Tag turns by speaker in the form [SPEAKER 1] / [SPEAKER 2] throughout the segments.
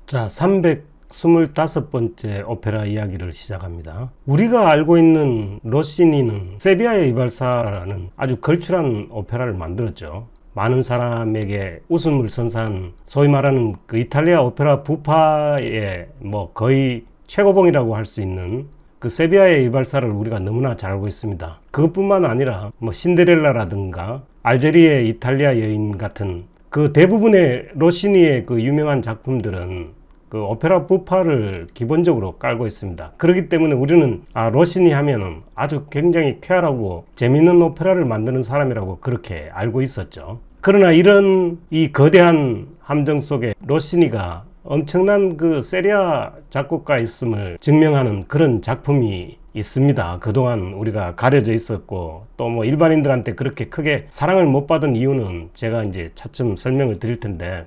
[SPEAKER 1] 자, 325번째 오페라 이야기를 시작합니다. 우리가 알고 있는 로시니는 세비야의 이발사라는 아주 걸출한 오페라를 만들었죠. 많은 사람에게 웃음을 선사한 소위 말하는 그 이탈리아 오페라 부파의 거의 최고봉이라고 할 수 있는 그 세비야의 이발사를 우리가 너무나 잘 알고 있습니다. 그것뿐만 아니라 신데렐라라든가 알제리의 이탈리아 여인 같은 그 대부분의 로시니의 그 유명한 작품들은 그 오페라 부파를 기본적으로 깔고 있습니다. 그렇기 때문에 우리는 로시니 하면은 아주 굉장히 쾌활하고 재미있는 오페라를 만드는 사람이라고 그렇게 알고 있었죠. 그러나 이런 이 거대한 함정 속에 로시니가 엄청난 그 세리아 작곡가였음을 증명하는 그런 작품이 있습니다. 그동안 우리가 가려져 있었고 또 일반인들한테 그렇게 크게 사랑을 못 받은 이유는 제가 이제 차츰 설명을 드릴 텐데,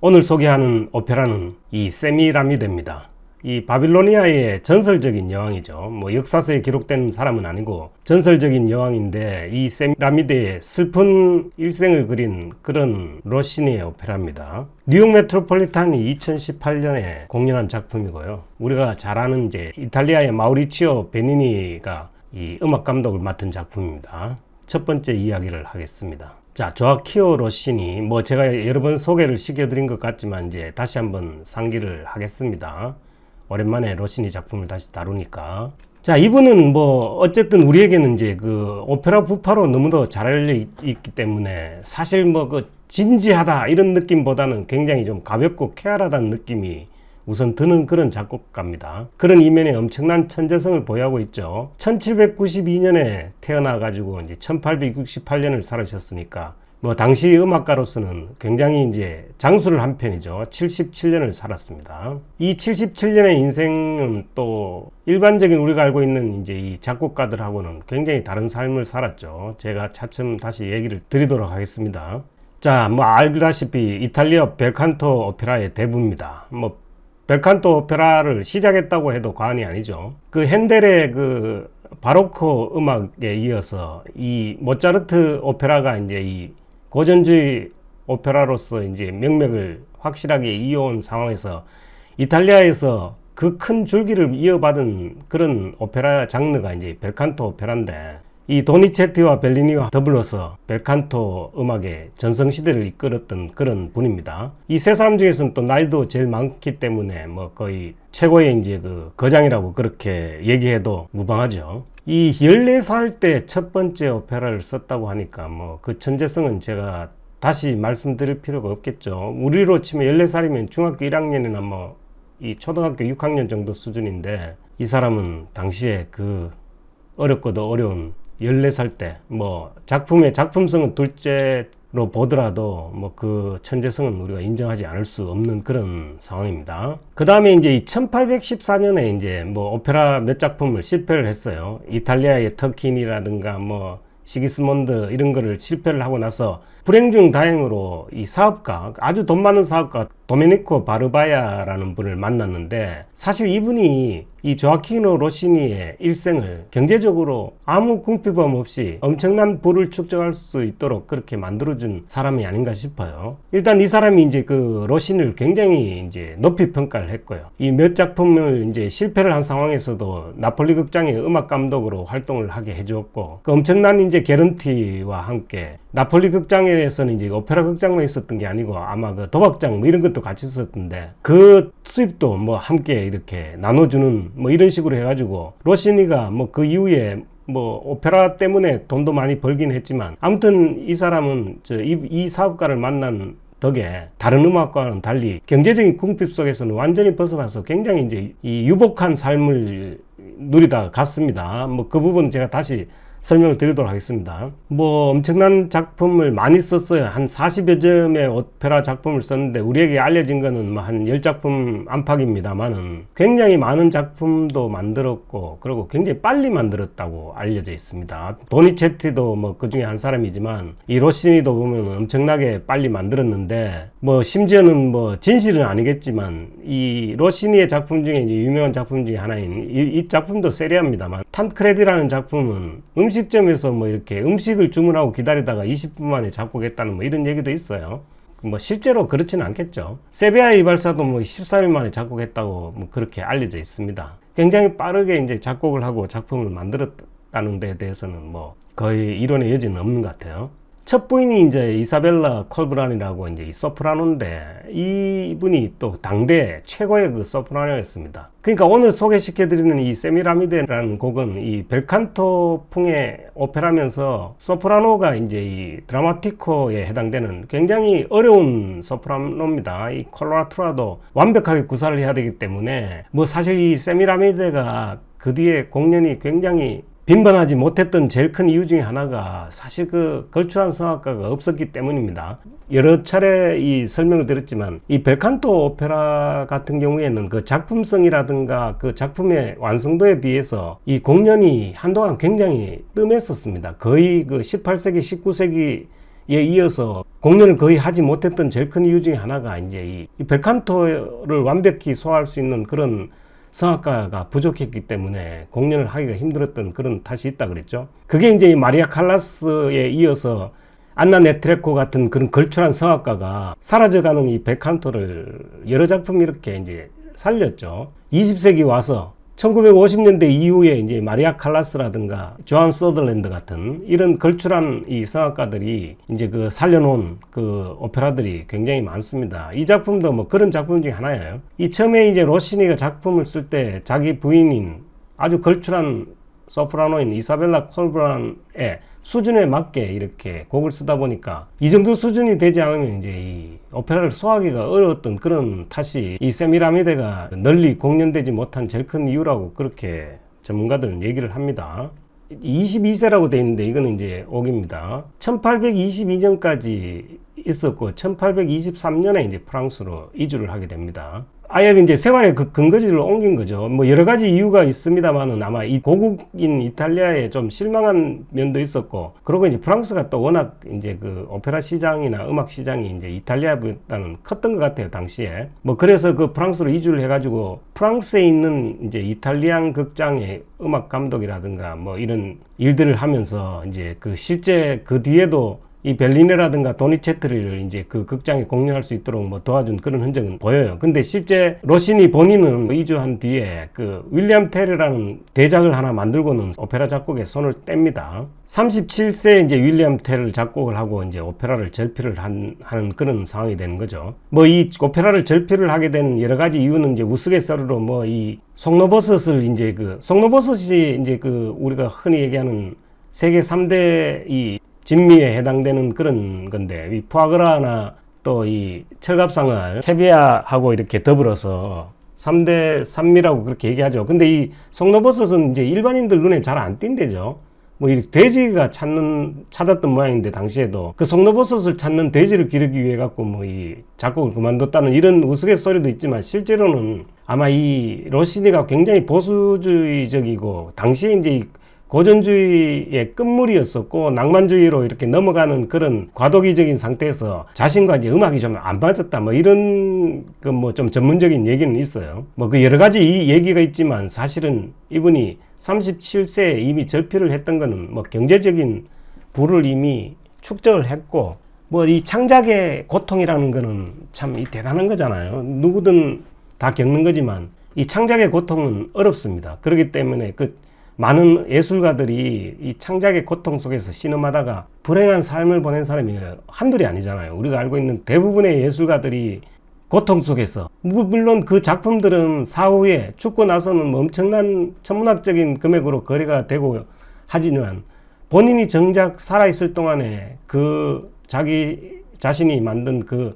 [SPEAKER 1] 오늘 소개하는 오페라는 이 세미라미데입니다. 이 바빌로니아의 전설적인 여왕이죠. 역사서에 기록된 사람은 아니고 전설적인 여왕인데, 이 세미라미데의 슬픈 일생을 그린 그런 로시니의 오페라입니다. 뉴욕 메트로폴리탄이 2018년에 공연한 작품이고요. 우리가 잘 아는 이제 이탈리아의 마우리치오 베니니가 이 음악 감독을 맡은 작품입니다. 첫 번째 이야기를 하겠습니다. 자, 조아키오 로시니, 제가 여러 번 소개를 시켜드린 것 같지만 이제 다시 한번 상기를 하겠습니다. 오랜만에 로시니 작품을 다시 다루니까. 자, 이분은 어쨌든 우리에게는 이제 그 오페라 부파로 너무도 잘 알려 있기 때문에 사실 그 진지하다 이런 느낌보다는 굉장히 좀 가볍고 쾌활하다는 느낌이 우선 드는 그런 작곡가입니다. 그런 이면에 엄청난 천재성을 보유하고 있죠. 1792년에 태어나가지고 이제 1868년을 살으셨으니까 당시 음악가로서는 굉장히 이제 장수를 한 편이죠. 77년을 살았습니다. 이 77년의 인생은 또 일반적인 우리가 알고 있는 이제 이 작곡가들하고는 굉장히 다른 삶을 살았죠. 제가 차츰 다시 얘기를 드리도록 하겠습니다. 자, 알다시피 이탈리아 벨칸토 오페라의 대부입니다. 벨칸토 오페라를 시작했다고 해도 과언이 아니죠. 그 핸델의 그 바로크 음악에 이어서 이 모차르트 오페라가 이제 이 고전주의 오페라로서 이제 명맥을 확실하게 이어온 상황에서 이탈리아에서 그 큰 줄기를 이어받은 그런 오페라 장르가 이제 벨칸토 오페라인데, 이 도니체티와 벨리니와 더불어서 벨칸토 음악의 전성시대를 이끌었던 그런 분입니다. 이 세 사람 중에서는 또 나이도 제일 많기 때문에 거의 최고의 이제 그 거장이라고 그렇게 얘기해도 무방하죠. 이 14살 때 첫 번째 오페라를 썼다고 하니까 그 천재성은 제가 다시 말씀드릴 필요가 없겠죠. 우리로 치면 14살이면 중학교 1학년이나 이 초등학교 6학년 정도 수준인데, 이 사람은 당시에 그 어렵고도 어려운 14살 때 작품의 작품성은 둘째로 보더라도 그 천재성은 우리가 인정하지 않을 수 없는 그런 상황입니다. 그 다음에 이제 1814년에 이제 오페라 몇 작품을 실패를 했어요. 이탈리아의 터킨이라든가 시기스몬드 이런 거를 실패를 하고 나서 불행 중 다행으로 이 사업가, 아주 돈 많은 사업가 도메니코 바르바야라는 분을 만났는데, 사실 이분이 이 조아키노 로시니의 일생을 경제적으로 아무 궁핍함 없이 엄청난 부를 축적할 수 있도록 그렇게 만들어준 사람이 아닌가 싶어요. 일단 이 사람이 이제 그 로시니를 굉장히 이제 높이 평가를 했고요. 이 몇 작품을 이제 실패를 한 상황에서도 나폴리 극장의 음악 감독으로 활동을 하게 해주었고, 그 엄청난 이제 개런티와 함께 나폴리 극장에서는 이제 오페라 극장만 있었던 게 아니고 아마 그 도박장 이런 것도 같이 있었던데, 그 수입도 함께 이렇게 나눠주는 이런 식으로 해가지고 로시니가 그 이후에 오페라 때문에 돈도 많이 벌긴 했지만, 아무튼 이 사람은 이 사업가를 만난 덕에 다른 음악과는 달리 경제적인 궁핍 속에서는 완전히 벗어나서 굉장히 이제 이 유복한 삶을 누리다 갔습니다. 그 부분 제가 다시 설명을 드리도록 하겠습니다. 엄청난 작품을 많이 썼어요. 한 40여 점의 오페라 작품을 썼는데 우리에게 알려진 거는 한 10작품 안팎입니다만은 굉장히 많은 작품도 만들었고, 그리고 굉장히 빨리 만들었다고 알려져 있습니다. 도니체티도 그 중에 한 사람이지만, 이 로시니도 보면 엄청나게 빨리 만들었는데, 심지어는 진실은 아니겠지만 이 로시니의 작품 중에 이제 유명한 작품 중에 하나인 이 작품도 세리아입니다만, 탄크레디라는 작품은 음식점에서 이렇게 음식을 주문하고 기다리다가 20분 만에 작곡했다는 이런 얘기도 있어요. 뭐 실제로 그렇지는 않겠죠. 세비야의 이발사도 뭐 13일 만에 작곡했다고 뭐 그렇게 알려져 있습니다. 굉장히 빠르게 이제 작곡을 하고 작품을 만들었다는 데 대해서는 뭐 거의 이론의 여지는 없는 것 같아요. 첫 부인이 이제 이사벨라 콜브란이라고 이제 이 소프라노인데, 이분이 또 당대 최고의 그 소프라노였습니다. 그러니까 오늘 소개시켜드리는 이 세미라미데라는 곡은 이 벨칸토풍의 오페라면서 소프라노가 이제 이 드라마티코에 해당되는 굉장히 어려운 소프라노입니다. 이 콜로라투라도 완벽하게 구사를 해야 되기 때문에 뭐 사실 이 세미라미데가 그 뒤에 공연이 굉장히 빈번하지 못했던 제일 큰 이유 중에 하나가 사실 그 걸출한 성악가가 없었기 때문입니다. 여러 차례 이 설명을 드렸지만 이 벨칸토 오페라 같은 경우에는 그 작품성이라든가 그 작품의 완성도에 비해서 이 공연이 한동안 굉장히 뜸했었습니다. 거의 그 18세기, 19세기에 이어서 공연을 거의 하지 못했던 제일 큰 이유 중에 하나가 이제 이 벨칸토를 완벽히 소화할 수 있는 그런 성악가가 부족했기 때문에 공연을 하기가 힘들었던 그런 탓이 있다 그랬죠. 그게 이제 마리아 칼라스에 이어서 안나 네트레코 같은 그런 걸출한 성악가가 사라져가는 이 벨칸토를 여러 작품 이렇게 이제 살렸죠. 20세기 와서 1950년대 이후에 이제 마리아 칼라스라든가 조한 서더랜드 같은 이런 걸출한 이 성악가들이 이제 그 살려놓은 그 오페라들이 굉장히 많습니다. 이 작품도 뭐 그런 작품 중에 하나예요. 이 처음에 이제 로시니가 작품을 쓸 때 자기 부인인 아주 걸출한 소프라노인 이사벨라 콜브란의 수준에 맞게 이렇게 곡을 쓰다 보니까 이 정도 수준이 되지 않으면 이제 이 오페라를 소화하기가 어려웠던 그런 탓이 이 세미라미데가 널리 공연되지 못한 제일 큰 이유라고 그렇게 전문가들은 얘기를 합니다. 22세라고 되어 있는데 이거는 이제 옥입니다. 1822년까지 있었고 1823년에 이제 프랑스로 이주를 하게 됩니다. 아예 이제 생활의 그 근거지를 옮긴 거죠. 뭐 여러 가지 이유가 있습니다만은 아마 이 고국인 이탈리아에 좀 실망한 면도 있었고, 그리고 이제 프랑스가 또 워낙 이제 그 오페라 시장이나 음악 시장이 이제 이탈리아보다는 컸던 것 같아요, 당시에. 뭐 그래서 그 프랑스로 이주를 해가지고 프랑스에 있는 이제 이탈리안 극장의 음악 감독이라든가 뭐 이런 일들을 하면서 이제 그 실제 그 뒤에도 이 벨리네라든가 도니체트리를 이제 그 극장에 공연할 수 있도록 뭐 도와준 그런 흔적은 보여요. 근데 실제 로시니 본인은 이주한 뒤에 그 윌리엄 테르라는 대작을 하나 만들고는 오페라 작곡에 손을 뗍니다. 37세 이제 윌리엄 테르를 작곡을 하고 이제 오페라를 절필을 하는 그런 상황이 되는 거죠. 뭐 이 오페라를 절필을 하게 된 여러 가지 이유는 이제 우스갯소리로 뭐 이 송로버섯을 이제 그 송로버섯이 이제 그 우리가 흔히 얘기하는 세계 3대 이 진미에 해당되는 그런 건데, 이 푸아그라나 또 이 철갑상을 캐비아하고 이렇게 더불어서 3대 산미라고 그렇게 얘기하죠. 근데 이 송로버섯은 이제 일반인들 눈에 잘 안 띈대죠. 뭐 이 돼지가 찾았던 모양인데, 당시에도 그 송로버섯을 찾는 돼지를 기르기 위해 갖고 뭐 이 작곡을 그만뒀다는 이런 우스갯소리도 있지만, 실제로는 아마 이 로시니가 굉장히 보수주의적이고 당시에 이제 고전주의의 끝물이었었고 낭만주의로 이렇게 넘어가는 그런 과도기적인 상태에서 자신과 이제 음악이 좀 안 맞았다, 뭐 이런 그 뭐 좀 전문적인 얘기는 있어요. 뭐 그 여러 가지 이 얘기가 있지만, 사실은 이분이 37세에 이미 절필을 했던 거는 뭐 경제적인 부를 이미 축적을 했고, 뭐 이 창작의 고통이라는 거는 참 대단한 거잖아요. 누구든 다 겪는 거지만 이 창작의 고통은 어렵습니다. 그렇기 때문에 그 많은 예술가들이 이 창작의 고통 속에서 신음하다가 불행한 삶을 보낸 사람이 한둘이 아니잖아요. 우리가 알고 있는 대부분의 예술가들이 고통 속에서, 물론 그 작품들은 사후에 죽고 나서는 뭐 엄청난 천문학적인 금액으로 거래가 되고 하지만, 본인이 정작 살아있을 동안에 그 자기 자신이 만든 그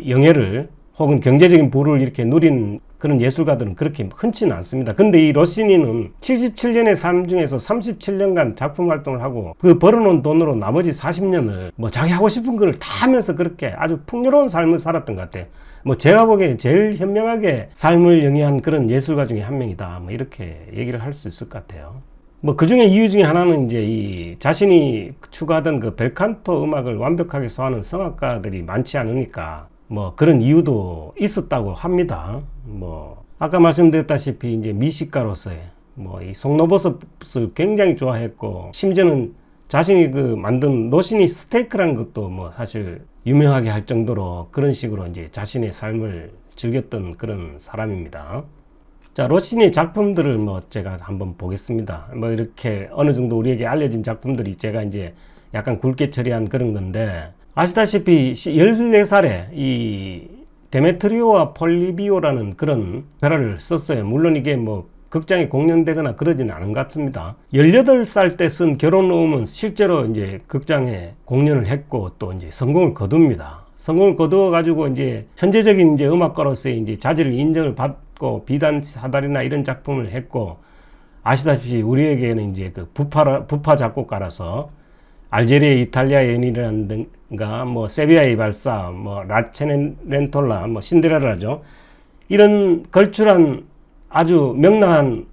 [SPEAKER 1] 영예를 혹은 경제적인 부를 이렇게 누린 그런 예술가들은 그렇게 흔치는 않습니다. 근데 이 로시니는 77년의 삶 중에서 37년간 작품 활동을 하고 그 벌어놓은 돈으로 나머지 40년을 뭐 자기 하고 싶은 걸 다 하면서 그렇게 아주 풍요로운 삶을 살았던 것 같아요. 뭐 제가 보기에 제일 현명하게 삶을 영위한 그런 예술가 중에 한 명이다, 뭐 이렇게 얘기를 할 수 있을 것 같아요. 뭐 그 중에 이유 중에 하나는 이제 이 자신이 추구하던 그 벨칸토 음악을 완벽하게 소화하는 성악가들이 많지 않으니까 뭐 그런 이유도 있었다고 합니다. 뭐 아까 말씀드렸다시피 이제 미식가로서의 뭐 이 송로버섯을 굉장히 좋아했고, 심지어는 자신이 그 만든 로시니 스테이크라는 것도 뭐 사실 유명하게 할 정도로 그런 식으로 이제 자신의 삶을 즐겼던 그런 사람입니다. 자, 로시니 작품들을 뭐 제가 한번 보겠습니다. 뭐 이렇게 어느 정도 우리에게 알려진 작품들이 제가 이제 약간 굵게 처리한 그런 건데, 아시다시피 14살에 이 데메트리오와 폴리비오라는 그런 오페라를 썼어요. 물론 이게 뭐 극장에 공연되거나 그러지는 않은 것 같습니다. 18살 때 쓴 결혼음은 실제로 이제 극장에 공연을 했고 또 이제 성공을 거둡니다. 성공을 거두어 가지고 이제 천재적인 이제 음악가로서의 이제 자질을 인정을 받고 비단 사다리나 이런 작품을 했고, 아시다시피 우리에게는 이제 그 부파 작곡가라서 알제리아 이탈리아 연인이라든가 뭐 세비야의 발사, 뭐 라체넨렌톨라, 뭐 신데렐라죠. 이런 걸출한 아주 명랑한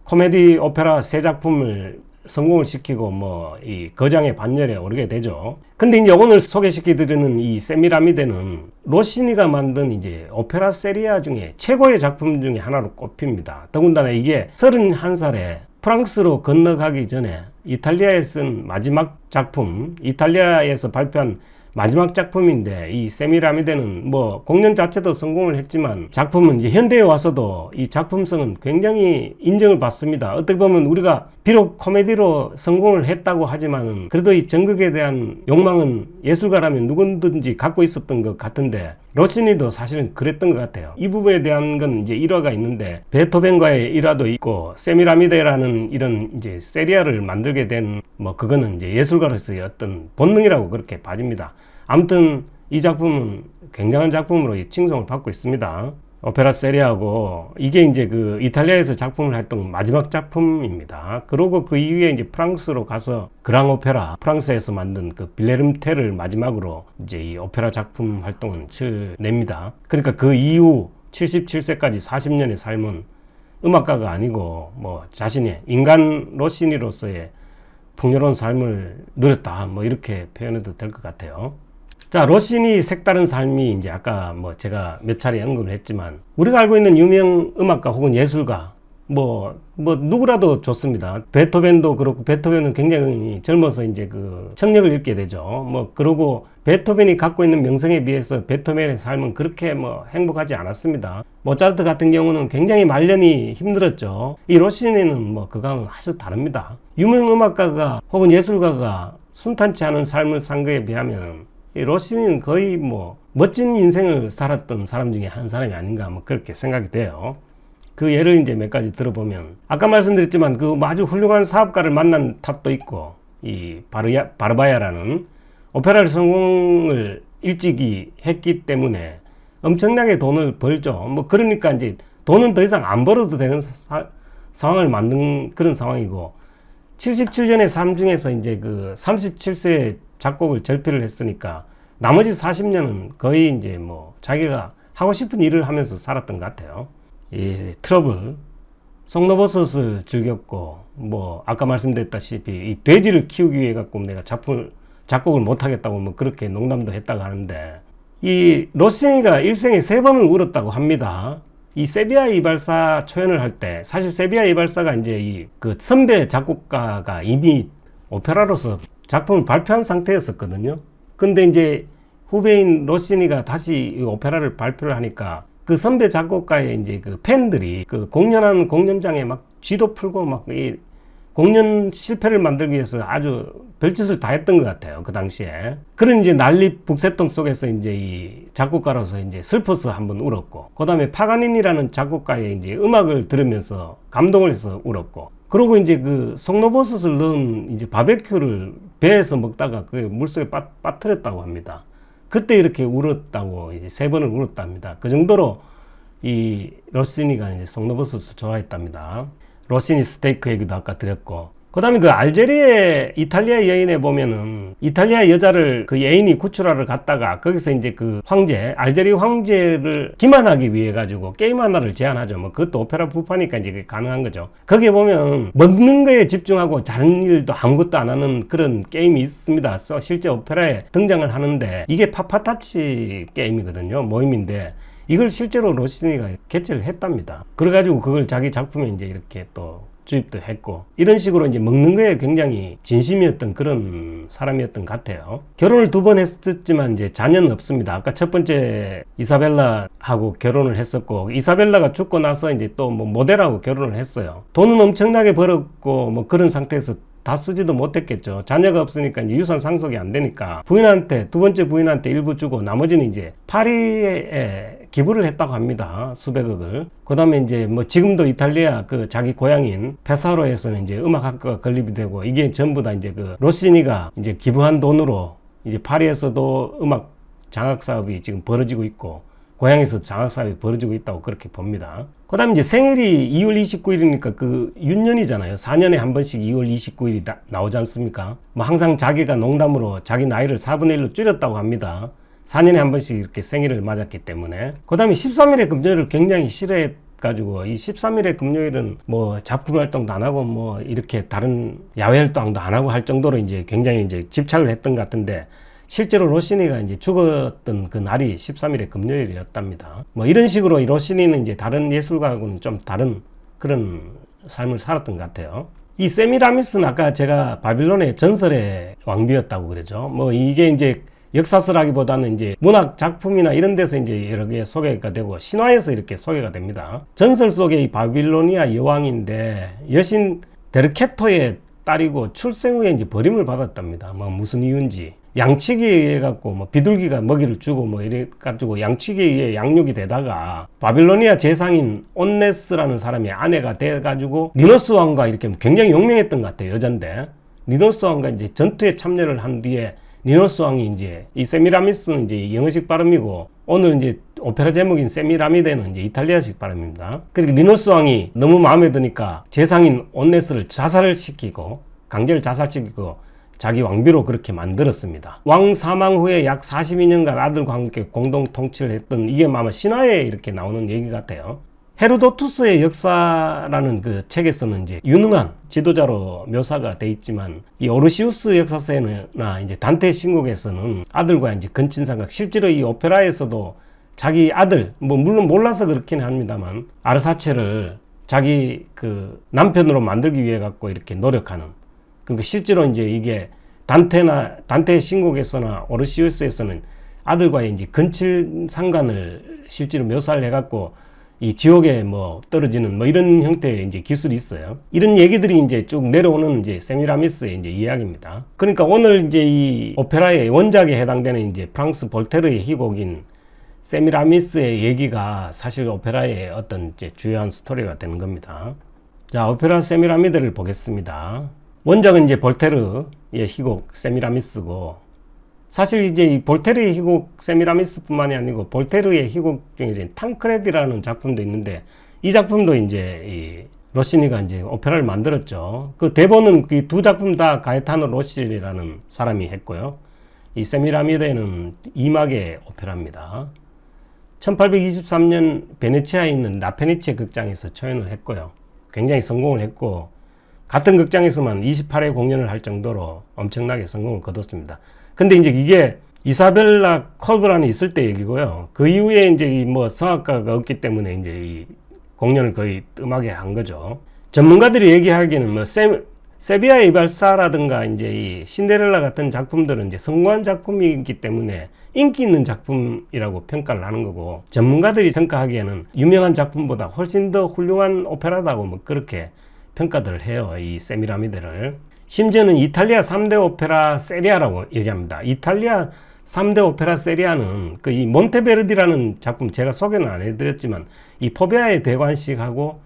[SPEAKER 1] 코미디 오페라 세 작품을 성공을 시키고 뭐 이 거장의 반열에 오르게 되죠. 근데 이제 오늘 소개시켜드리는 이 세미라미데는 로시니가 만든 이제 오페라 세리아 중에 최고의 작품 중에 하나로 꼽힙니다. 더군다나 이게 31살에 프랑스로 건너가기 전에 이탈리아에 쓴 마지막 작품, 이탈리아에서 발표한 마지막 작품인데, 이 세미라미데는 뭐 공연 자체도 성공을 했지만 작품은 이제 현대에 와서도 이 작품성은 굉장히 인정을 받습니다. 어떻게 보면 우리가 비록 코미디로 성공을 했다고 하지만은 그래도 이 전극에 대한 욕망은 예술가라면 누구든지 갖고 있었던 것 같은데, 로시니도 사실은 그랬던 것 같아요. 이 부분에 대한 건 이제 일화가 있는데, 베토벤과의 일화도 있고 세미라미데라는 이런 이제 세리아를 만들게 된 뭐 그거는 이제 예술가로서의 어떤 본능이라고 그렇게 봐집니다. 아무튼 이 작품은 굉장한 작품으로 칭송을 받고 있습니다. 오페라 세리아고 이게 이제 그 이탈리아에서 작품을 했던 마지막 작품입니다. 그러고 그 이후에 이제 프랑스로 가서 그랑 오페라, 프랑스에서 만든 그 빌레름 텔을 마지막으로 이제 이 오페라 작품 활동은 냅니다. 그러니까 그 이후 77세까지 40년의 삶은 음악가가 아니고 뭐 자신의 인간 로시니로서의 풍요로운 삶을 누렸다, 뭐 이렇게 표현해도 될 것 같아요. 자, 로시니 색다른 삶이 이제 아까 뭐 제가 몇 차례 언급을 했지만, 우리가 알고 있는 유명 음악가 혹은 예술가 뭐 누구라도 좋습니다. 베토벤도 그렇고, 베토벤은 굉장히 젊어서 이제 그 청력을 잃게 되죠. 뭐 그러고 베토벤이 갖고 있는 명성에 비해서 베토벤의 삶은 그렇게 뭐 행복하지 않았습니다. 모차르트 같은 경우는 굉장히 말년이 힘들었죠. 이 로시니는 뭐 그거는 아주 다릅니다. 유명 음악가가 혹은 예술가가 순탄치 않은 삶을 산 거에 비하면 이 로시니는 거의 뭐 멋진 인생을 살았던 사람 중에 한 사람이 아닌가, 뭐 그렇게 생각이 돼요. 그 예를 이제 몇 가지 들어보면, 아까 말씀드렸지만 그 아주 훌륭한 사업가를 만난 탓도 있고, 이 바르바야라는 오페라를 성공을 일찍이 했기 때문에 엄청나게 돈을 벌죠. 뭐 그러니까 이제 돈은 더 이상 안 벌어도 되는 상황을 만든 그런 상황이고, 77년의 삶 중에서 이제 그 37세에 작곡을 절필을 했으니까 나머지 40년은 거의 이제 뭐 자기가 하고 싶은 일을 하면서 살았던 것 같아요. 이 트러블, 송로버섯을 즐겼고, 뭐 아까 말씀드렸다시피 이 돼지를 키우기 위해 갖고 내가 작곡을 못하겠다고 뭐 그렇게 농담도 했다고 하는데, 이 로시니가 일생에 3번을 울었다고 합니다. 이 세비야 이발사 초연을 할 때, 사실 세비야 이발사가 이제 이 그 선배 작곡가가 이미 오페라로서 작품을 발표한 상태였었거든요. 근데 이제 후배인 로시니가 다시 이 오페라를 발표를 하니까 그 선배 작곡가의 이제 그 팬들이 그 공연하는 공연장에 막 쥐도 풀고 막 이 공연 실패를 만들기 위해서 아주 별짓을 다 했던 것 같아요, 그 당시에. 그런 이제 난리 북새통 속에서 이제 이 작곡가로서 이제 슬퍼서 한번 울었고, 그 다음에 파가니니라는 작곡가의 이제 음악을 들으면서 감동을 해서 울었고, 그리고 이제 그 송로버섯을 넣은 이제 바베큐를 배에서 먹다가 그 물속에 빠뜨렸다고 합니다. 그때 이렇게 울었다고, 이제 3번을 울었답니다. 그 정도로 이 로시니가 이제 송로버섯을 좋아했답니다. 로시니 스테이크 얘기도 아까 드렸고, 그 다음에 그 알제리의 이탈리아 여인에 보면은 이탈리아 여자를 그 애인이 구출하러 갔다가 거기서 이제 그 황제, 알제리 황제를 기만하기 위해 가지고 게임 하나를 제안하죠. 뭐 그것도 오페라 부파니까 이제 가능한 거죠. 거기에 보면 먹는 거에 집중하고 다른 일도 아무것도 안 하는 그런 게임이 있습니다. 실제 오페라에 등장을 하는데, 이게 파파타치 게임이거든요. 모임인데 이걸 실제로 로시니가 개최를 했답니다. 그래가지고 그걸 자기 작품에 이제 이렇게 또 주입도 했고, 이런 식으로 이제 먹는 거에 굉장히 진심이었던 그런 사람이었던 것 같아요. 결혼을 2번 했었지만 이제 자녀는 없습니다. 아까 첫 번째 이사벨라하고 결혼을 했었고, 이사벨라가 죽고 나서 이제 또 뭐 모델하고 결혼을 했어요. 돈은 엄청나게 벌었고 뭐 그런 상태에서 다 쓰지도 못했겠죠. 자녀가 없으니까 이제 유산 상속이 안 되니까 부인한테, 2번째 부인한테 일부 주고 나머지는 이제 파리에 기부를 했다고 합니다. 수백억을. 그 다음에 이제 뭐 지금도 이탈리아 그 자기 고향인 페사로에서는 이제 음악학과가 건립이 되고, 이게 전부 다 이제 그 로시니가 이제 기부한 돈으로 이제 파리에서도 음악 장학 사업이 지금 벌어지고 있고, 고향에서 장학 사업이 벌어지고 있다고 그렇게 봅니다. 그 다음에 이제 생일이 2월 29일이니까 그 윤년이잖아요. 4년에 한 번씩 2월 29일이 나오지 않습니까? 뭐 항상 자기가 농담으로 자기 나이를 4분의 1로 줄였다고 합니다. 4년에 한 번씩 이렇게 생일을 맞았기 때문에. 그 다음에 13일의 금요일을 굉장히 싫어해가지고, 이 13일의 금요일은 뭐 작품 활동도 안 하고 뭐 이렇게 다른 야외 활동도 안 하고 할 정도로 이제 굉장히 이제 집착을 했던 것 같은데, 실제로 로시니가 이제 죽었던 그 날이 13일의 금요일이었답니다. 뭐 이런 식으로 로시니는 이제 다른 예술가하고는 좀 다른 그런 삶을 살았던 것 같아요. 이 세미라미스는 아까 제가 바빌론의 전설의 왕비였다고 그러죠. 뭐 이게 이제 역사서라기보다는 이제 문학 작품이나 이런 데서 이제 여러 개 소개가 되고, 신화에서 이렇게 소개가 됩니다. 전설 속의 이 바빌로니아 여왕인데 여신 데르케토의 딸이고, 출생 후에 이제 버림을 받았답니다. 뭐 무슨 이유인지. 양치기에 의해 갖고 뭐 비둘기가 먹이를 주고 뭐 이래 가지고 양치기에 의해 양육이 되다가 바빌로니아 제상인 온네스라는 사람의 아내가 돼 가지고 니노스 왕과 이렇게 굉장히 용맹했던 것 같아요. 여잔데 니노스 왕과 이제 전투에 참여를 한 뒤에 니노스 왕이 이제, 이 세미라미스는 이제 영어식 발음이고, 오늘 이제 오페라 제목인 세미라미데는 이제 이탈리아식 발음입니다. 그리고 니노스 왕이 너무 마음에 드니까 제상인 온네스를 자살을 시키고, 강제를 자살시키고 자기 왕비로 그렇게 만들었습니다. 왕 사망 후에 약 42년간 아들과 함께 공동 통치를 했던, 이게 아마 신화에 이렇게 나오는 얘기 같아요. 헤로도투스의 역사라는 그 책에서는 이제 유능한 지도자로 묘사가 돼 있지만, 이 오르시우스 역사서나 이제 단테 신곡에서는 아들과 이제 근친상각, 실제로 이 오페라에서도 자기 아들, 뭐 물론 몰라서 그렇긴 합니다만, 아르사체를 자기 그 남편으로 만들기 위해 갖고 이렇게 노력하는, 그러니까 실제로 이제 이게 단테의 신곡에서나 오르시우스에서는 아들과의 이제 근친상간을 실제로 묘사를 해갖고 이 지옥에 뭐 떨어지는 뭐 이런 형태의 이제 기술이 있어요. 이런 얘기들이 이제 쭉 내려오는 이제 세미라미스의 이제 이야기입니다. 그러니까 오늘 이제 이 오페라의 원작에 해당되는 이제 프랑스 볼테르의 희곡인 세미라미스의 얘기가 사실 오페라의 어떤 이제 주요한 스토리가 되는 겁니다. 자, 오페라 세미라미드를 보겠습니다. 원작은 이제 볼테르의 희곡 세미라미스고, 사실 이제 이 볼테르의 희곡 세미라미스뿐만이 아니고 볼테르의 희곡 중에서 탕크레디라는 작품도 있는데, 이 작품도 이제 이 로시니가 이제 오페라를 만들었죠. 그 대본은 그 두 작품 다 가에타노 로시라는 사람이 했고요. 이 세미라미데는 2막의 오페라입니다. 1823년 베네치아에 있는 라페니체 극장에서 초연을 했고요. 굉장히 성공을 했고, 같은 극장에서만 28회 공연을 할 정도로 엄청나게 성공을 거뒀습니다. 근데 이제 이게 이사벨라 콜브란이 있을 때 얘기고요. 그 이후에 이제 뭐 성악가가 없기 때문에 이제 이 공연을 거의 뜸하게 한 거죠. 전문가들이 얘기하기에는 뭐 세비야의 이발사라든가 이제 이 신데렐라 같은 작품들은 이제 성공한 작품이기 때문에 인기 있는 작품이라고 평가를 하는 거고, 전문가들이 평가하기에는 유명한 작품보다 훨씬 더 훌륭한 오페라다고 뭐 그렇게 평가들을 해요. 이 세미라미데를. 심지어는 이탈리아 3대 오페라 세리아라고 얘기합니다. 이탈리아 3대 오페라 세리아는 그 이 몬테베르디라는 작품, 제가 소개는 안 해드렸지만 이 포베아의 대관식하고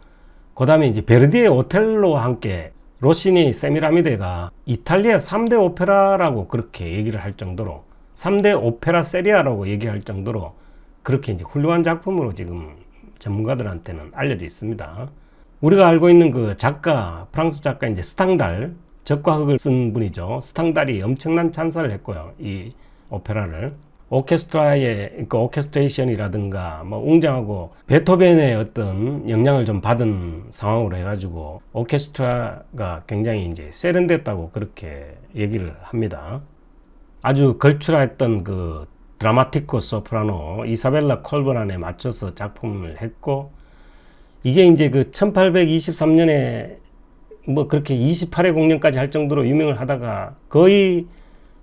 [SPEAKER 1] 그 다음에 이제 베르디의 오텔로와 함께 로시니 세미라미데가 이탈리아 3대 오페라라고 그렇게 얘기를 할 정도로, 3대 오페라 세리아라고 얘기할 정도로 그렇게 이제 훌륭한 작품으로 지금 전문가들한테는 알려져 있습니다. 우리가 알고 있는 그 작가, 프랑스 작가 이제 스탕달, 적과 흑을 쓴 분이죠. 스탕달이 엄청난 찬사를 했고요. 이 오페라를. 오케스트라의 그 오케스트레이션이라든가 뭐 웅장하고 베토벤의 어떤 영향을 좀 받은 상황으로 해가지고 오케스트라가 굉장히 이제 세련됐다고 그렇게 얘기를 합니다. 아주 걸출했던 그 드라마티코 소프라노 이사벨라 콜브란에 맞춰서 작품을 했고, 이게 이제 그 1823년에 뭐 그렇게 28회 공연까지 할 정도로 유명을 하다가 거의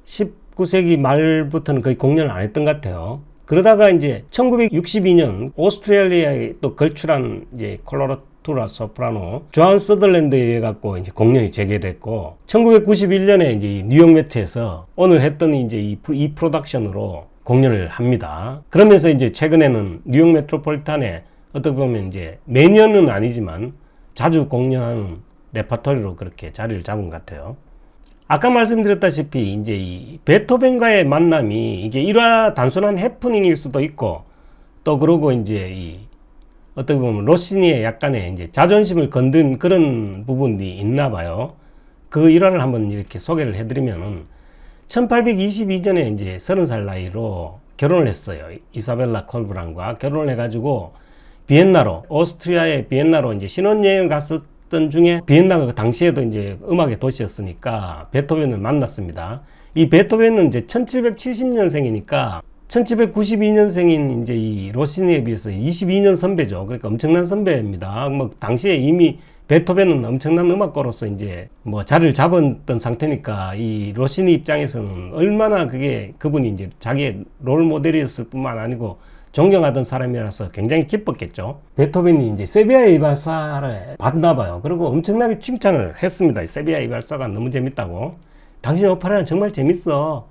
[SPEAKER 1] 19세기 말부터는 거의 공연을 안 했던 것 같아요. 그러다가 이제 1962년 오스트레일리아에 또 걸출한 이제 콜로라투라 소프라노 조한 서덜랜드에 의해 갖고 이제 공연이 재개됐고, 1991년에 이제 뉴욕 매트에서 오늘 했던 이제 이 프로덕션으로 공연을 합니다. 그러면서 이제 최근에는 뉴욕 메트로폴리탄에 어떻게 보면 이제 매년은 아니지만 자주 공연하는 레퍼토리로 그렇게 자리를 잡은 것 같아요. 아까 말씀드렸다시피 이제 이 베토벤과의 만남이 이게 일화 단순한 해프닝일 수도 있고, 또 그러고 이제 이 어떻게 보면 로시니의 약간의 이제 자존심을 건든 그런 부분이 있나 봐요. 그 일화를 한번 이렇게 소개를 해드리면은 1822년에 이제 30살 나이로 결혼을 했어요. 이사벨라 콜브란과 결혼을 해가지고 비엔나로, 오스트리아의 비엔나로 이제 신혼여행을 갔었던 중에, 비엔나가 그 당시에도 이제 음악의 도시였으니까 베토벤을 만났습니다. 이 베토벤은 이제 1770년생이니까 1792년생인 이제 이 로시니에 비해서 22년 선배죠. 그러니까 엄청난 선배입니다. 뭐 당시에 이미 베토벤은 엄청난 음악가로서 이제 뭐 자리를 잡았던 상태니까 이 로시니 입장에서는 얼마나 그분이 이제 자기의 롤 모델이었을 뿐만 아니고 존경하던 사람이라서 굉장히 기뻤겠죠. 베토벤이 이제 세비야의 이발사를 봤나 봐요. 그리고 엄청나게 칭찬을 했습니다. 세비야 이발사가 너무 재밌다고. 당신 오페라는 정말 재밌어.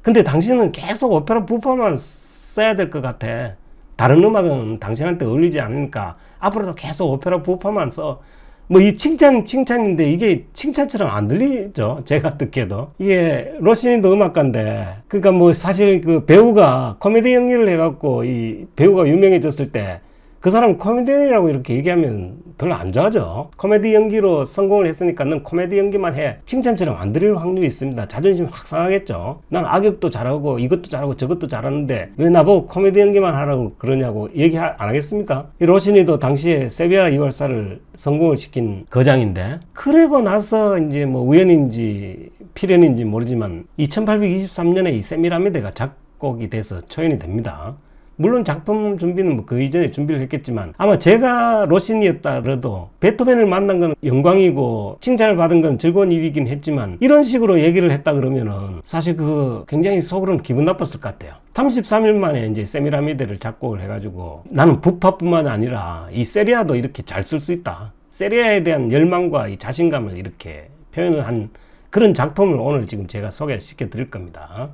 [SPEAKER 1] 근데 당신은 계속 오페라 부파만 써야 될 것 같아. 다른 음악은 당신한테 어울리지 않으니까 앞으로도 계속 오페라 부파만 써. 뭐 이 칭찬인데 이게 칭찬처럼 안 들리죠. 제가 듣기에도. 이게 로시니도 음악가인데, 그러니까 뭐 사실 그 배우가 코미디 연기를 해갖고 이 배우가 유명해졌을 때 그 사람 코미디언이라고 이렇게 얘기하면 별로 안 좋아하죠. 코미디 연기로 성공을 했으니까 넌 코미디 연기만 해. 칭찬처럼 안 들릴 확률이 있습니다. 자존심 확 상하겠죠. 난 악역도 잘하고 이것도 잘하고 저것도 잘하는데 왜 나보고 코미디 연기만 하라고 그러냐고 얘기 안 하겠습니까? 이 로시니도 당시에 세비야 이발사를 성공을 시킨 거장인데, 그러고 나서 이제 뭐 우연인지 필연인지 모르지만 1823년에 이 세미라미데가 작곡이 돼서 초연이 됩니다. 물론 작품 준비는 뭐 그 이전에 준비를 했겠지만, 아마 제가 로시니였다라도 베토벤을 만난 건 영광이고 칭찬을 받은 건 즐거운 일이긴 했지만, 이런 식으로 얘기를 했다 그러면은 사실 그 굉장히 속으로는 기분 나빴을 것 같아요. 33일 만에 이제 세미라미데를 작곡을 해가지고 나는 부파뿐만 아니라 이 세리아도 이렇게 잘 쓸 수 있다. 세리아에 대한 열망과 이 자신감을 이렇게 표현을 한 그런 작품을 오늘 지금 제가 소개시켜 드릴 겁니다.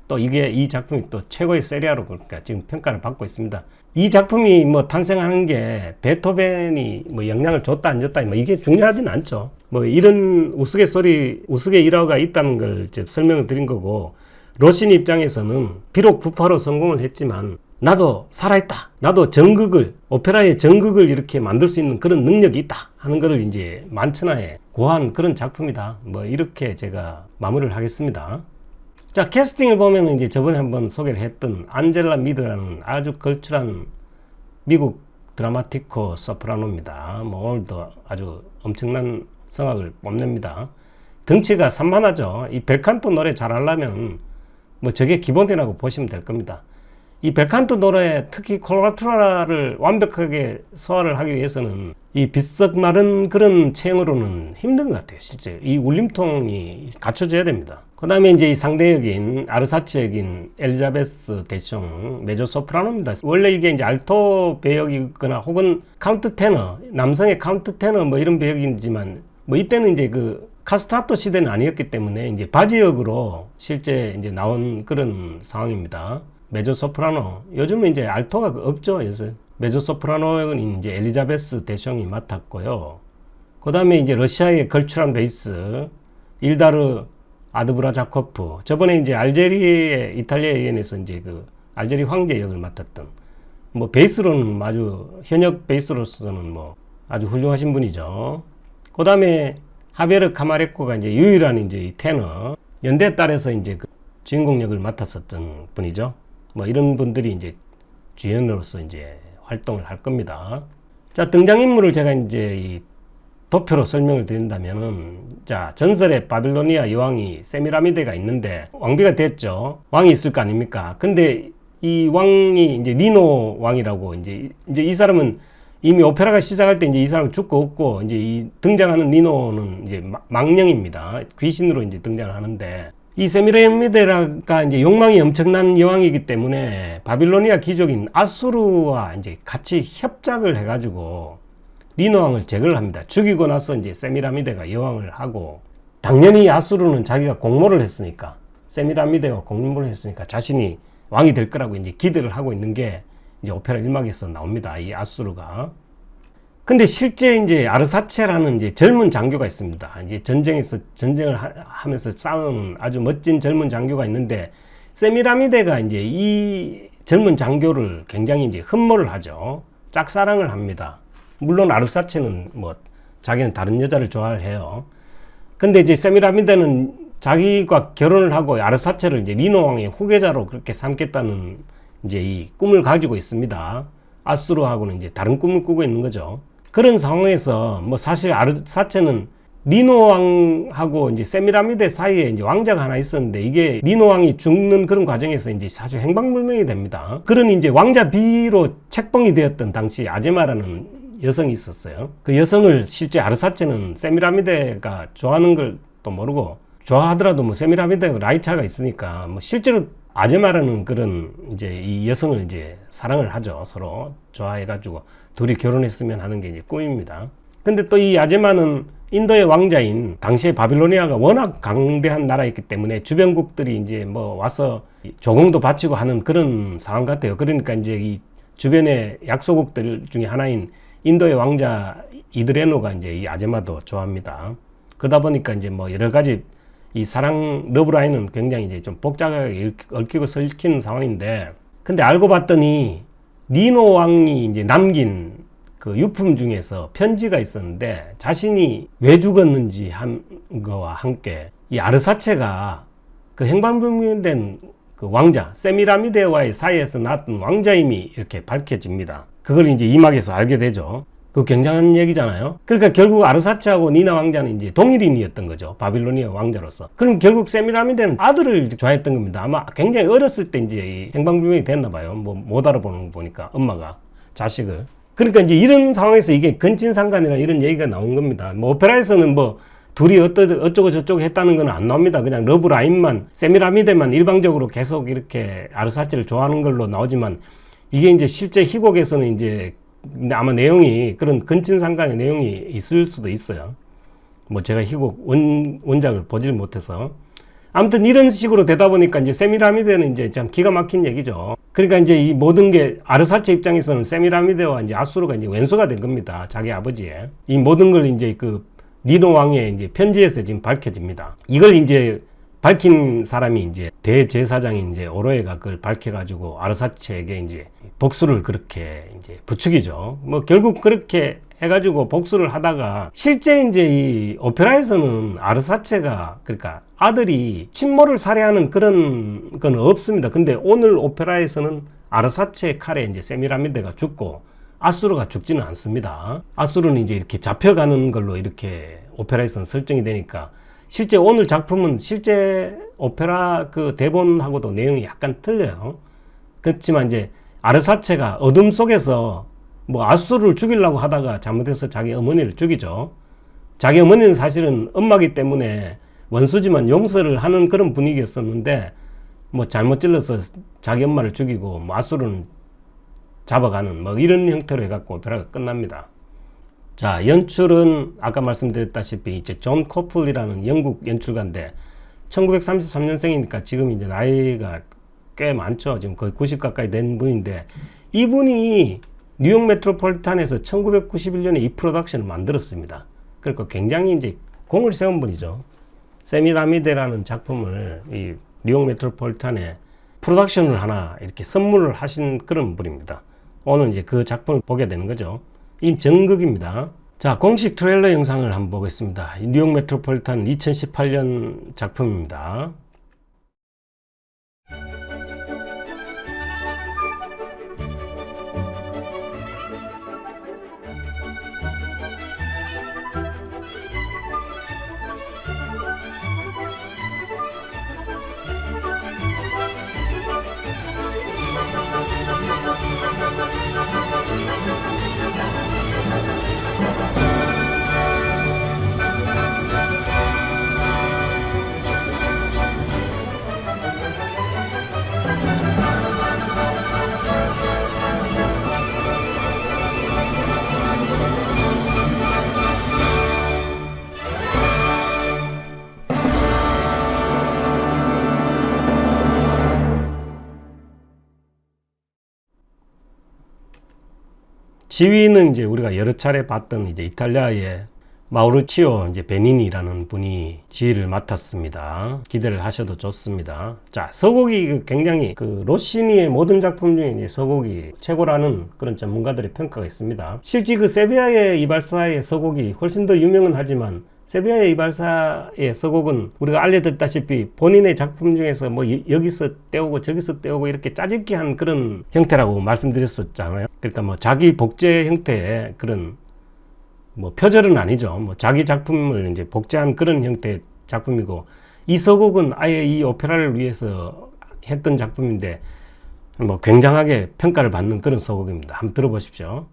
[SPEAKER 1] 또 이 작품이 또 최고의 세리아로 그러니까 지금 평가를 받고 있습니다. 이 작품이 뭐 탄생하는 게 베토벤이 뭐 영향을 줬다 안 줬다 뭐 이게 중요하진 않죠. 뭐 이런 우스갯 일화가 있다는 걸 이제 설명을 드린 거고, 로시니 입장에서는 비록 부파로 성공을 했지만 나도 살아있다. 나도 오페라의 정극을 이렇게 만들 수 있는 그런 능력이 있다 하는 거를 이제 만천하에 고한 그런 작품이다. 뭐 이렇게 제가 마무리를 하겠습니다. 자, 캐스팅을 보면 이제 저번에 한번 소개를 했던 안젤라 미드라는 아주 걸출한 미국 드라마티코 소프라노입니다. 뭐 오늘도 아주 엄청난 성악을 뽐냅니다. 덩치가 산만하죠. 이 벨칸토 노래 잘하려면 뭐 저게 기본이라고 보시면 될 겁니다. 이 벨칸토 노래, 특히 콜로라투라를 완벽하게 소화를 하기 위해서는 이 빗석 마른 그런 체형으로는 힘든 것 같아요. 실제 이 울림통이 갖춰져야 됩니다. 그 다음에 이제 이 상대 역인 아르사치 역인 엘리자베스 데숑 메조소프라노입니다. 원래 이게 이제 알토 배역이거나 혹은 카운트 테너, 남성의 카운트 테너 뭐 이런 배역이지만, 뭐 이때는 이제 그 카스트라토 시대는 아니었기 때문에 이제 바지 역으로 실제 이제 나온 그런 상황입니다. 메조소프라노, 요즘은 이제 알토가 없죠. 그래서 메조소프라노는 이제 엘리자베스 데숑이 맡았고요. 그 다음에 이제 러시아의 걸출한 베이스 일다르 아드브라자코프, 저번에 이제 알제리의 이탈리아 여인에서 이제 그 알제리 황제 역을 맡았던, 뭐 베이스로는 아주 현역 베이스로서는 뭐 아주 훌륭하신 분이죠. 그 다음에 하베르 카마레코가 이제 유일한 이제 이 테너, 연대 딸에서 이제 그 주인공 역을 맡았었던 분이죠. 뭐 이런 분들이 이제 주연으로서 이제 활동을 할 겁니다. 자, 등장인물을 제가 이제 이 도표로 설명을 드린다면은, 자, 전설의 바빌로니아 여왕이 세미라미데가 있는데 왕비가 됐죠. 왕이 있을 거 아닙니까? 근데 이 왕이 이제 리노 왕이라고 이제 이 사람은 이미 오페라가 시작할 때 이제 이 사람 죽고 없고 이제 이 등장하는 니노는 이제 망령입니다. 귀신으로 이제 등장을 하는데 이 세미라미드가 이제 욕망이 엄청난 여왕이기 때문에 바빌로니아 귀족인 아수르와 이제 같이 협작을 해가지고 니노 왕을 제거를 합니다. 죽이고 나서 이제 세미라미드가 여왕을 하고 당연히 아수르는 자기가 공모를 했으니까 세미라미드와 공모를 했으니까 자신이 왕이 될 거라고 이제 기대를 하고 있는 게 이제 오페라 1막에서 나옵니다. 이 아수르가. 근데 실제 이제 아르사체라는 이제 젊은 장교가 있습니다. 이제 전쟁을 하면서 싸우는 아주 멋진 젊은 장교가 있는데 세미라미드가 이제 이 젊은 장교를 굉장히 이제 흠모를 하죠. 짝사랑을 합니다. 물론 아르사체는 뭐 자기는 다른 여자를 좋아해요. 근데 이제 세미라미드는 자기가 결혼을 하고 아르사체를 이제 니노 왕의 후계자로 그렇게 삼겠다는 이제 이 꿈을 가지고 있습니다. 아수르하고는 이제 다른 꿈을 꾸고 있는 거죠. 그런 상황에서 뭐 사실 아르사체는 니노 왕하고 이제 세미라미드 사이에 이제 왕자가 하나 있었는데 이게 니노 왕이 죽는 그런 과정에서 이제 사실 행방불명이 됩니다. 그런 이제 왕자 비로 책봉이 되었던 당시 아제마라는 여성이 있었어요. 그 여성을 실제 아르사체는 세미라미드가 좋아하는 걸 또 모르고 좋아하더라도 뭐 세미라미드가 라이차가 있으니까 뭐 실제로 아제마라는 그런 이제 이 여성을 이제 사랑을 하죠. 서로 좋아해가지고 둘이 결혼했으면 하는 게 이제 꿈입니다. 근데 또 이 아제마는 인도의 왕자인 당시에 바빌로니아가 워낙 강대한 나라였기 때문에 주변국들이 이제 뭐 와서 조공도 바치고 하는 그런 상황 같아요. 그러니까 이제 이 주변의 약소국들 중에 하나인 인도의 왕자 이드레노가 이제 이 아제마도 좋아합니다. 그러다 보니까 이제 뭐 여러 가지 이 사랑 러브라인은 굉장히 이제 좀 복잡하게 얽히고 설키는 상황인데, 근데 알고 봤더니 니노 왕이 이제 남긴 그 유품 중에서 편지가 있었는데 자신이 왜 죽었는지 한 거와 함께 이 아르사체가 그 행방불명된 그 왕자 세미라미드와의 사이에서 낳았던 왕자임이 이렇게 밝혀집니다. 그걸 이제 이막에서 알게 되죠. 그 굉장한 얘기잖아요. 그러니까 결국 아르사체하고 니나 왕자는 이제 동일인이었던 거죠. 바빌로니아 왕자로서. 그럼 결국 세미라미드는 아들을 좋아했던 겁니다. 아마 굉장히 어렸을 때 이제 행방불명이 됐나 봐요. 뭐 못 알아보는 거 보니까 엄마가 자식을. 그러니까 이제 이런 상황에서 이게 근친상간이나 이런 얘기가 나온 겁니다. 뭐 오페라에서는 뭐 둘이 어쩌고 저쩌고 했다는 건 안 나옵니다. 그냥 러브라인만 세미라미드만 일방적으로 계속 이렇게 아르사체를 좋아하는 걸로 나오지만 이게 이제 실제 희곡에서는 이제 근데 아마 내용이 그런 근친상간의 내용이 있을 수도 있어요. 뭐 제가 희곡 원작을 보질 못해서. 아무튼 이런 식으로 되다 보니까 이제 세미라미드는 이제 참 기가 막힌 얘기죠. 그러니까 이제 이 모든 게 아르사체 입장에서는 세미라미드와 이제 아수르가 이제 왼수가 된 겁니다. 자기 아버지의. 이 모든 걸 이제 그 니노 왕의 이제 편지에서 지금 밝혀집니다. 이걸 이제 밝힌 사람이 이제 대제사장인 이제 오로에가 그걸 밝혀가지고 아르사체에게 이제 복수를 그렇게 이제 부추기죠. 뭐 결국 그렇게 해가지고 복수를 하다가 실제 이제 이 오페라에서는 아르사체가 그러니까 아들이 친모를 살해하는 그런 건 없습니다. 근데 오늘 오페라에서는 아르사체의 칼에 이제 세미라미드가 죽고 아수르가 죽지는 않습니다. 아수르는 이제 이렇게 잡혀가는 걸로 이렇게 오페라에서는 설정이 되니까 실제 오늘 작품은 실제 오페라 그 대본하고도 내용이 약간 틀려요. 그렇지만 이제 아르사체가 어둠 속에서 뭐 아수르를 죽이려고 하다가 잘못해서 자기 어머니를 죽이죠. 자기 어머니는 사실은 엄마기 때문에 원수지만 용서를 하는 그런 분위기였었는데 뭐 잘못 찔러서 자기 엄마를 죽이고 뭐 아수르는 잡아가는 뭐 이런 형태로 해갖고 오페라가 끝납니다. 자, 연출은 아까 말씀드렸다시피 이제 존 코플이라는 영국 연출가인데 1933년생이니까 지금 이제 나이가 꽤 많죠. 지금 거의 90 가까이 된 분인데 이분이 뉴욕 메트로폴리탄에서 1991년에 이 프로덕션을 만들었습니다. 그러니까 굉장히 이제 공을 세운 분이죠. 세미라미드라는 작품을 이 뉴욕 메트로폴리탄에 프로덕션을 하나 이렇게 선물을 하신 그런 분입니다. 오늘 이제 그 작품을 보게 되는 거죠. 이 전극입니다. 자, 공식 트레일러 영상을 한번 보겠습니다. 뉴욕 메트로폴리탄 2018년 작품입니다. 지위는 이제 우리가 여러 차례 봤던 이제 이탈리아의 마우리치오 이제 베니니라는 분이 지휘를 맡았습니다. 기대를 하셔도 좋습니다. 자, 서곡이 굉장히 그 로시니의 모든 작품 중에 이제 서곡이 최고라는 그런 전문가들의 평가가 있습니다. 실제 그 세비야의 이발사의 서곡이 훨씬 더 유명은 하지만 세비야의 이발사의 서곡은 우리가 알려듣다시피 본인의 작품 중에서 뭐 여기서 떼오고 저기서 떼오고 이렇게 짜집기 한 그런 형태라고 말씀드렸었잖아요. 그러니까 뭐 자기 복제 형태의 그런 뭐 표절은 아니죠. 뭐 자기 작품을 이제 복제한 그런 형태의 작품이고, 이 서곡은 아예 이 오페라를 위해서 했던 작품인데 뭐 굉장하게 평가를 받는 그런 서곡입니다. 한번 들어보십시오.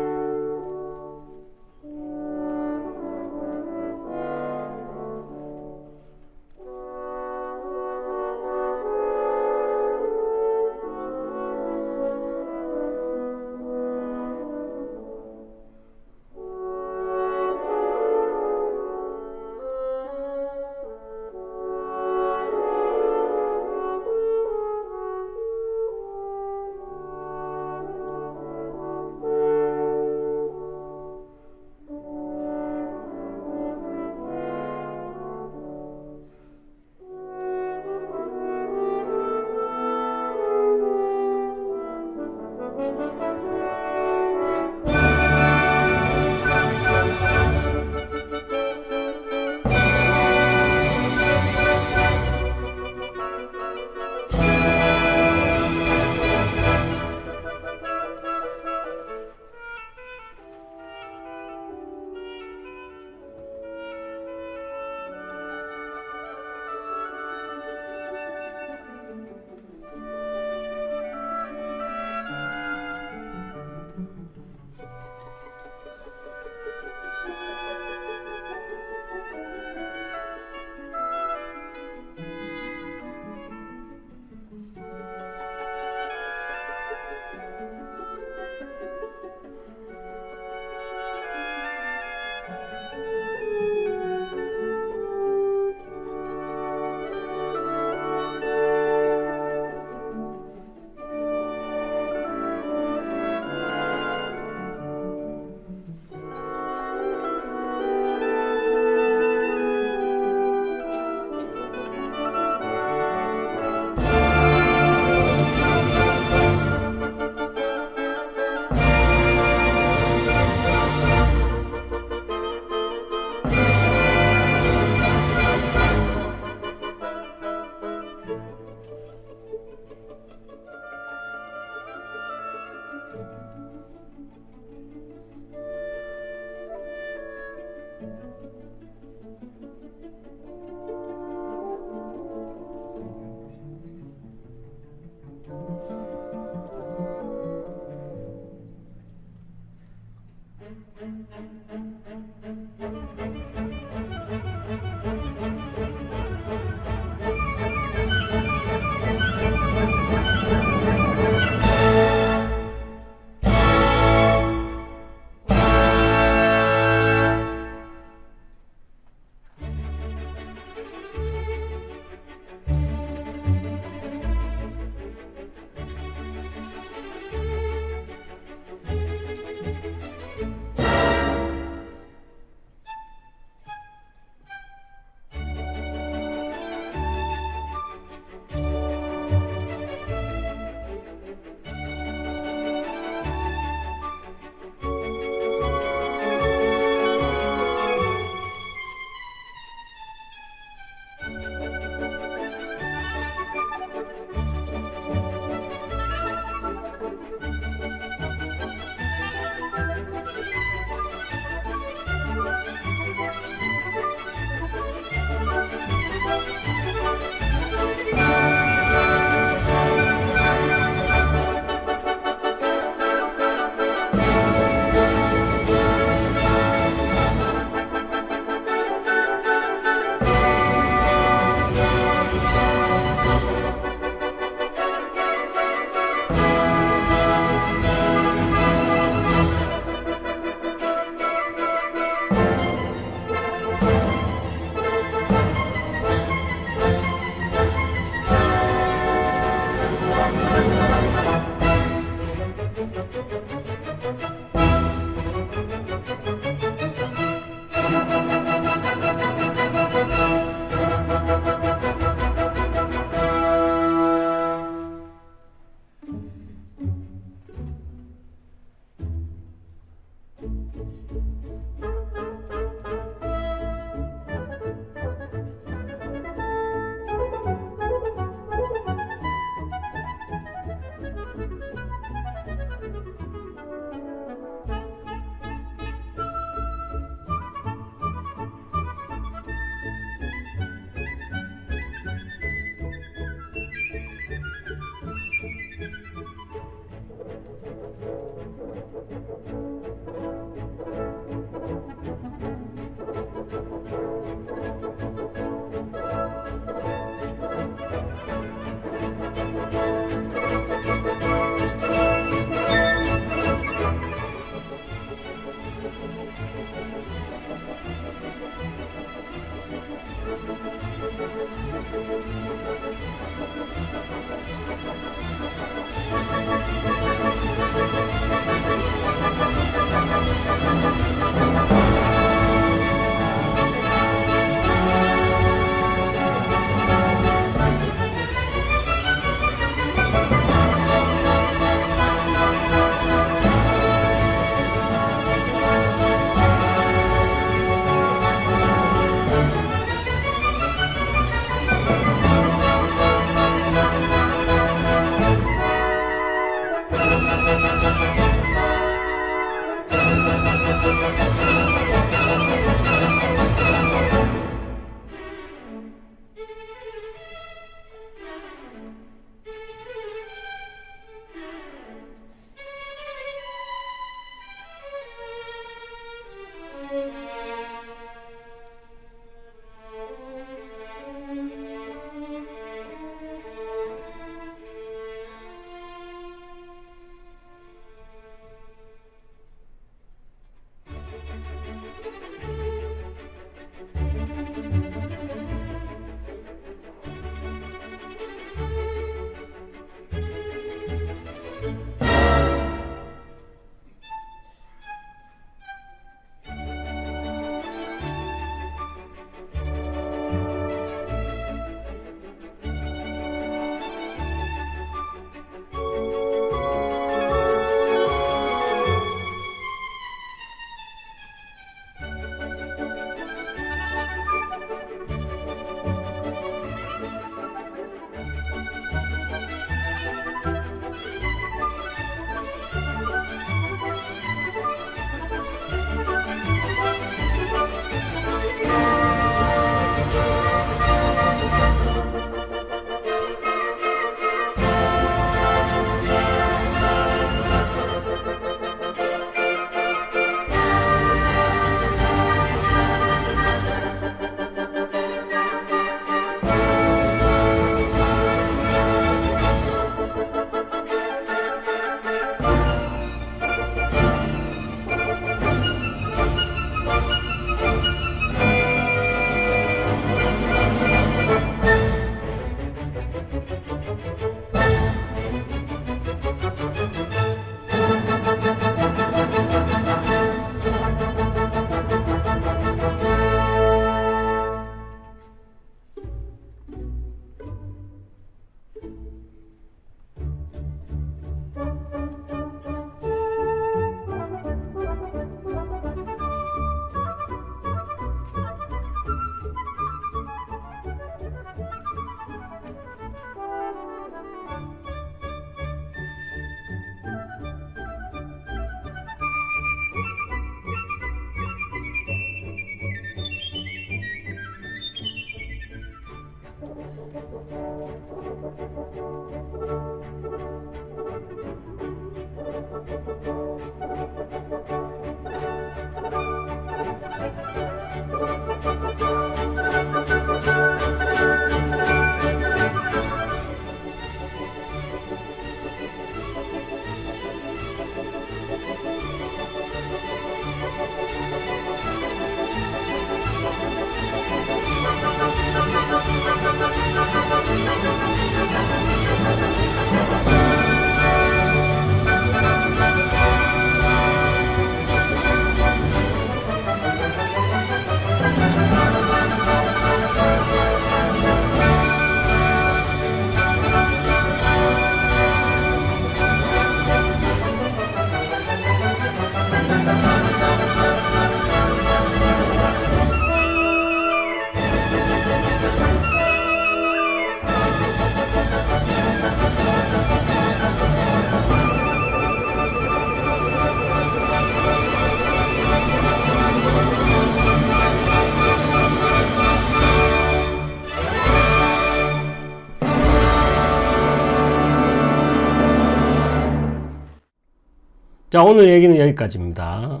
[SPEAKER 1] 자, 오늘 얘기는 여기까지입니다.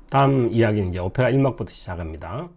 [SPEAKER 1] 다음 이야기는 이제 오페라 1막부터 시작합니다.